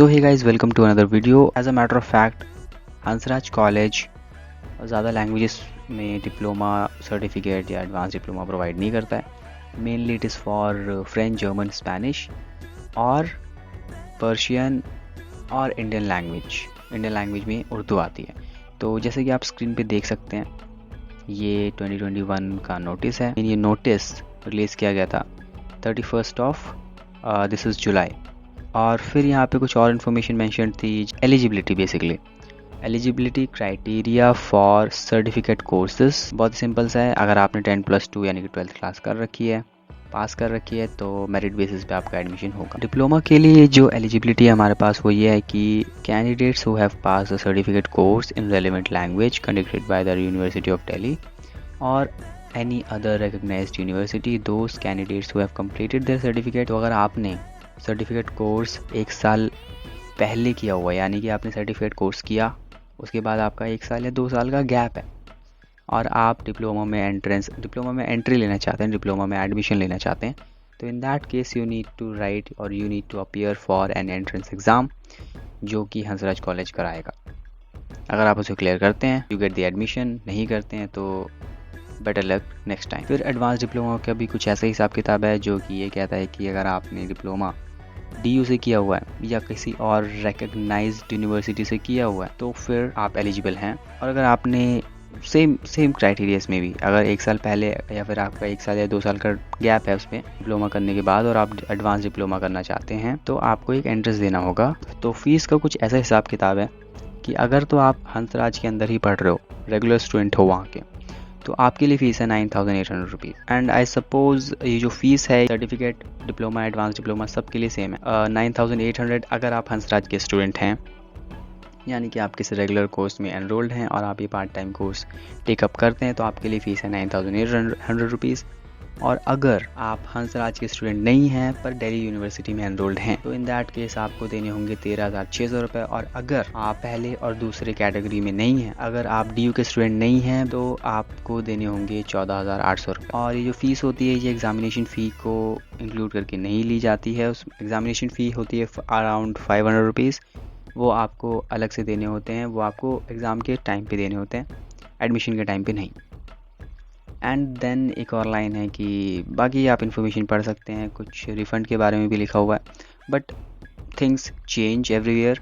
So hey guys, welcome to another video. As a matter of fact, Hansraj College ज़्यादा languages में diploma certificate या advance diploma provide नहीं करता है। Mainly it is for French, German, Spanish और Persian और Indian language में उर्दू आती है। तो जैसे कि आप स्क्रीन पे देख सकते हैं, ये 2021 का नोटिस है। ये नोटिस रिलीज़ किया गया था 31 ऑफ दिस इज़ जुलाई। और फिर यहाँ पे कुछ और इन्फॉर्मेशन मेंशन थी। Eligibility, basically eligibility criteria for certificate courses बहुत सिंपल सा है। अगर आपने 10+2 यानी कि 12th क्लास कर रखी है, पास कर रखी है, तो मेरिट बेसिस पे आपका एडमिशन होगा। डिप्लोमा के लिए जो एलिजिबिलिटी है हमारे पास वो ये है कि candidates who have pass the certificate course in relevant language conducted by the university of Delhi और any other recognized university, those candidates who have completed their certificate. तो अगर आपने सर्टिफिकेट कोर्स 1 साल पहले किया हुआ है, यानी कि आपने सर्टिफिकेट कोर्स किया, उसके बाद आपका 1 साल या 2 साल का गैप है और आप डिप्लोमा में एंट्री लेना चाहते हैं, डिप्लोमा में एडमिशन लेना चाहते हैं, तो in that case you need to write और you need to appear for an entrance exam जो कि हंसराज कॉलेज कराएगा। अगर आप उसे क्लियर करते हैं यू गेट द एडमिशन, नहीं करते हैं तो बेटर लक नेक्स्ट टाइम। फिर एडवांस डिप्लोमा का भी कुछ ऐसा हिसाब किताब है जो कि ये कहता है कि अगर आपने डिप्लोमा DU से किया हुआ है या किसी और रिकग्नाइज्ड यूनिवर्सिटी से किया हुआ है तो फिर आप एलिजिबल हैं। और अगर आपने सेम क्राइटेरियाज में भी अगर 1 साल पहले या फिर आपका 1 साल या 2 साल का गैप है उसमें डिप्लोमा करने के बाद और आप एडवांस डिप्लोमा करना चाहते हैं तो आपको एक एंट्रेंस देना होगा। तो फीस का कुछ ऐसा हिसाब किताब है कि अगर तो आप हंसराज के अंदर ही पढ़ रहे हो, रेगुलर स्टूडेंट हो वहाँ के, तो आपके लिए फ़ीस है 9,800 रुपीज़। एंड आई सपोज ये जो फ़ीस है सर्टिफिकेट डिप्लोमा, एडवांस डिप्लोमा सबके लिए सेम है 9,800। अगर आप हंसराज के स्टूडेंट हैं, यानी कि आप किसी रेगुलर कोर्स में एनरोल्ड हैं और आप ये पार्ट टाइम कोर्स टेकअप करते हैं, तो आपके लिए फ़ीस है 9,800 रुपीज़। और अगर आप हंसराज के स्टूडेंट नहीं हैं पर दिल्ली यूनिवर्सिटी में एनरोल्ड हैं, तो इन दैट केस आपको देने होंगे 13,600 रुपये। और अगर आप पहले और दूसरे कैटेगरी में नहीं हैं, अगर आप DU के स्टूडेंट नहीं हैं, तो आपको देने होंगे 14,800 रुपये। और ये जो फ़ीस होती है ये एग्ज़ामिनेशन फ़ी को इंक्लूड करके नहीं ली जाती है। उस एग्ज़ामिनेशन फ़ी होती है अराउंड 500 रुपीज़। वो आपको अलग से देने होते हैं, वो आपको एग्ज़ाम के टाइम पे देने होते हैं, एडमिशन के टाइम पे नहीं। एंड देन एक और लाइन है कि बाकी आप इन्फॉर्मेशन पढ़ सकते हैं, कुछ रिफ़ंड के बारे में भी लिखा हुआ है, but things change every year.